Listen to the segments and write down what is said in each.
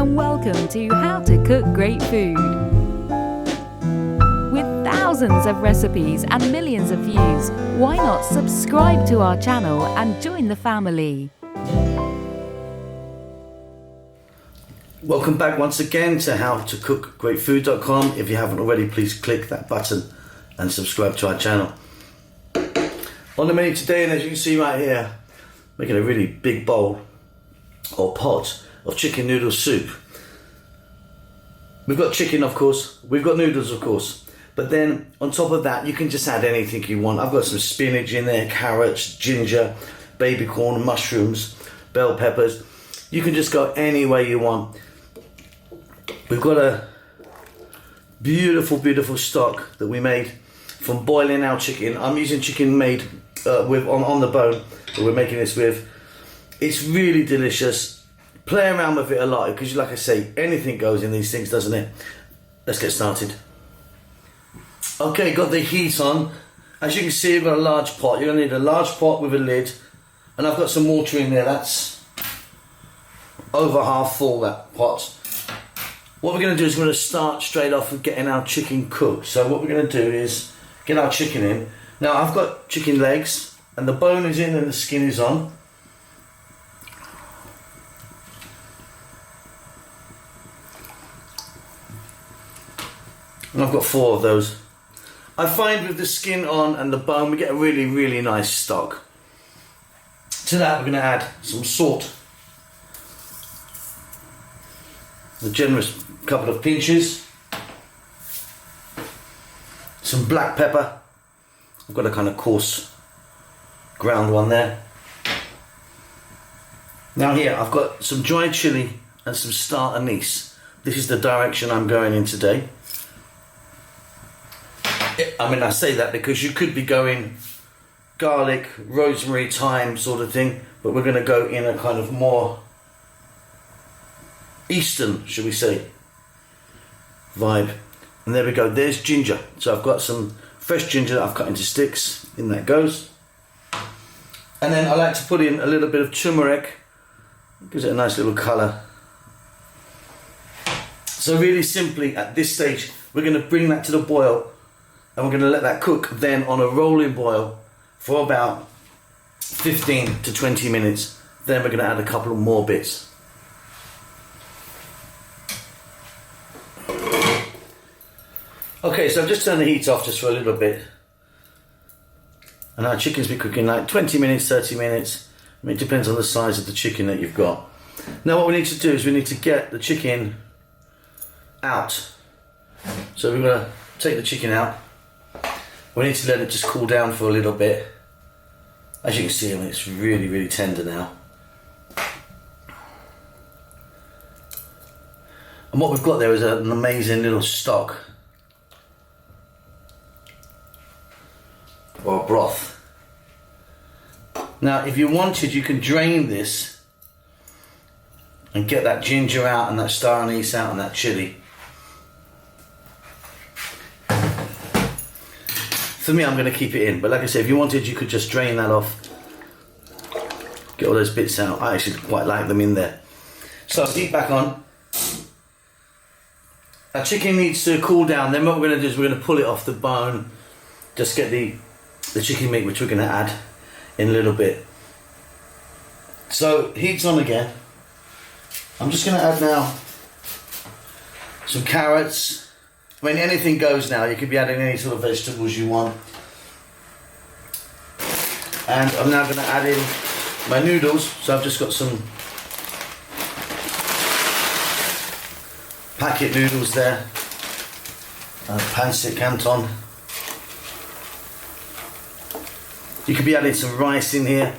and welcome to How to Cook Great Food. With thousands of recipes and millions of views, why not subscribe to our channel and join the family? Welcome back once again to howtocookgreatfood.com. If you haven't already, please click that button and subscribe to our channel. On the menu today, and as you can see right here, making a really big bowl or pot of chicken noodle soup. We've got chicken, of course, we've got noodles, of course, but then on top of that you can just add anything you want. I've got some spinach in there, carrots, ginger, baby corn, mushrooms, bell peppers. You can just go any way you want. We've got a beautiful stock that we made from boiling our chicken. I'm using chicken made with on the bone that we're making this with. It's really delicious. Play around with it a lot because, like I say, anything goes in these things, doesn't it? Let's get started. Okay, got the heat on. As you can see, I've got a large pot. You're gonna need a large pot with a lid, and I've got some water in there. That's over half full, that pot. What we're gonna do is we're gonna start straight off with getting our chicken cooked. So what we're gonna do is get our chicken in. Now I've got chicken legs, and the bone is in and the skin is on. And I've got 4 of those. I find with the skin on and the bone, we get a really nice stock. To that, we're going to add some salt. A generous couple of pinches. Some black pepper. I've got a kind of coarse ground one there. Now here, I've got some dried chili and some star anise. This is the direction I'm going in today. I mean, I say that because you could be going garlic, rosemary, thyme sort of thing, but we're going to go in a kind of more Eastern, should we say, vibe. And there we go, there's ginger. So I've got some fresh ginger that I've cut into sticks, in that goes. And then I like to put in a little bit of turmeric, gives it a nice little colour. So really simply, at this stage, we're going to bring that to the boil, and we're going to let that cook then on a rolling boil for about 15 to 20 minutes. Then we're going to add a couple of more bits. Okay, so I've just turned the heat off just for a little bit. And our chicken's been cooking like 20 minutes, 30 minutes. I mean, it depends on the size of the chicken that you've got. Now what we need to do is we need to get the chicken out. So we're going to take the chicken out. We need to let it just cool down for a little bit. As you can see, I mean, it's really tender now. And what we've got there is an amazing little stock, or broth. Now, if you wanted, you can drain this and get that ginger out and that star anise out and that chili. For me, I'm going to keep it in, but like I said, if you wanted, you could just drain that off, get all those bits out. I actually quite like them in there. So heat back on. Our chicken needs to cool down. Then what we're going to do is we're going to pull it off the bone, just get the chicken meat, which we're going to add in a little bit. So heat's on again. I'm just going to add now some carrots. I mean, anything goes now. You could be adding any sort of vegetables you want. And I'm now going to add in my noodles. So I've just got some packet noodles there. Pancit Canton. You could be adding some rice in here.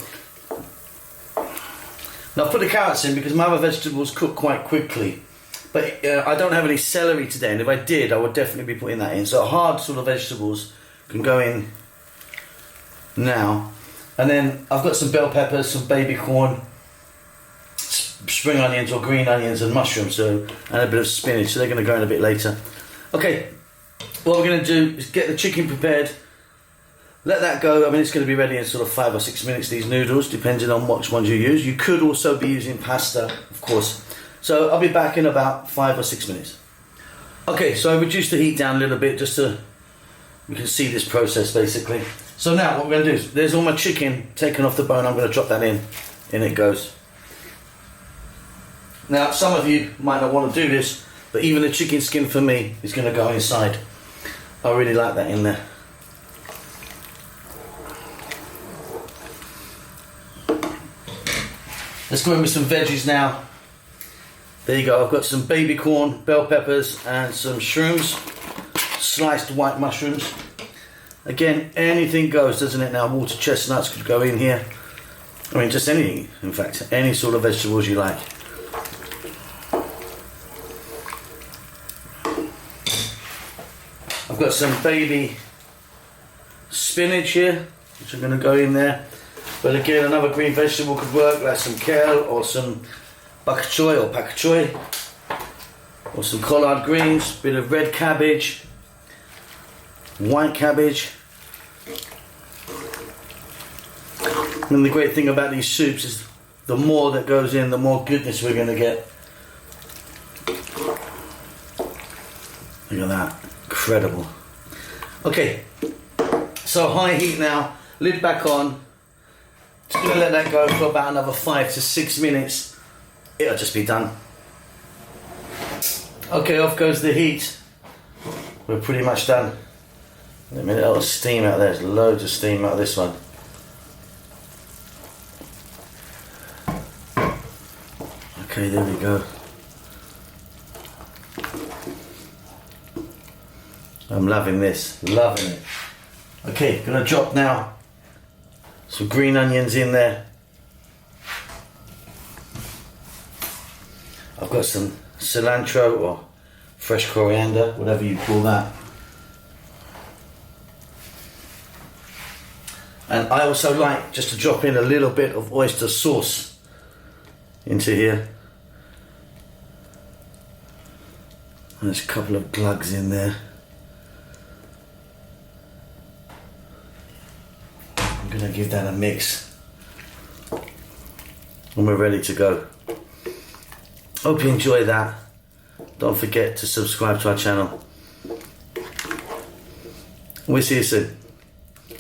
Now I've put the carrots in because my other vegetables cook quite quickly. But I don't have any celery today, and if I did, I would definitely be putting that in. So hard sort of vegetables can go in now. And then I've got some bell peppers, some baby corn, spring onions or green onions and mushrooms, and a bit of spinach, so they're going to go in a bit later. Okay, what we're going to do is get the chicken prepared, let that go. I mean, it's going to be ready in sort of 5 or 6 minutes, these noodles, depending on which ones you use. You could also be using pasta, of course, So I'll be back in about 5 or 6 minutes. Okay, so I reduced the heat down a little bit just so you can see this process basically. So now what we're going to do is, there's all my chicken taken off the bone. I'm going to drop that in. In it goes. Now some of you might not want to do this, but even the chicken skin for me is going to go inside. I really like that in there. Let's go in with some veggies now. There you go, I've got some baby corn, bell peppers and some shrooms, sliced white mushrooms. Again, anything goes, doesn't it now? Water chestnuts could go in here. I mean, just anything, in fact, any sort of vegetables you like. I've got some baby spinach here, which are going to go in there. But again, another green vegetable could work, like some kale or some bok choy or pak choy, or some collard greens, bit of red cabbage, white cabbage. And the great thing about these soups is the more that goes in, the more goodness we're going to get. Look at that, incredible. Okay, so high heat now, lid back on. Just going to let that go for about another 5 to 6 minutes. It'll just be done. Okay, off goes the heat. We're pretty much done. Wait a minute, oh, steam out there. There's loads of steam out of this one. Okay, there we go. I'm loving this, loving it. Okay, gonna drop now some green onions in there. I've got some cilantro or fresh coriander, whatever you call that. And I also like just to drop in a little bit of oyster sauce into here. And there's a couple of glugs in there. I'm gonna give that a mix. And we're ready to go. Hope you enjoy that. Don't forget to subscribe to our channel. We'll see you soon.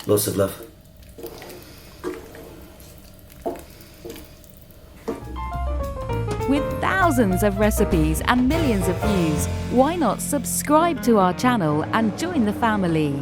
Lots of love. With thousands of recipes and millions of views, why not subscribe to our channel and join the family?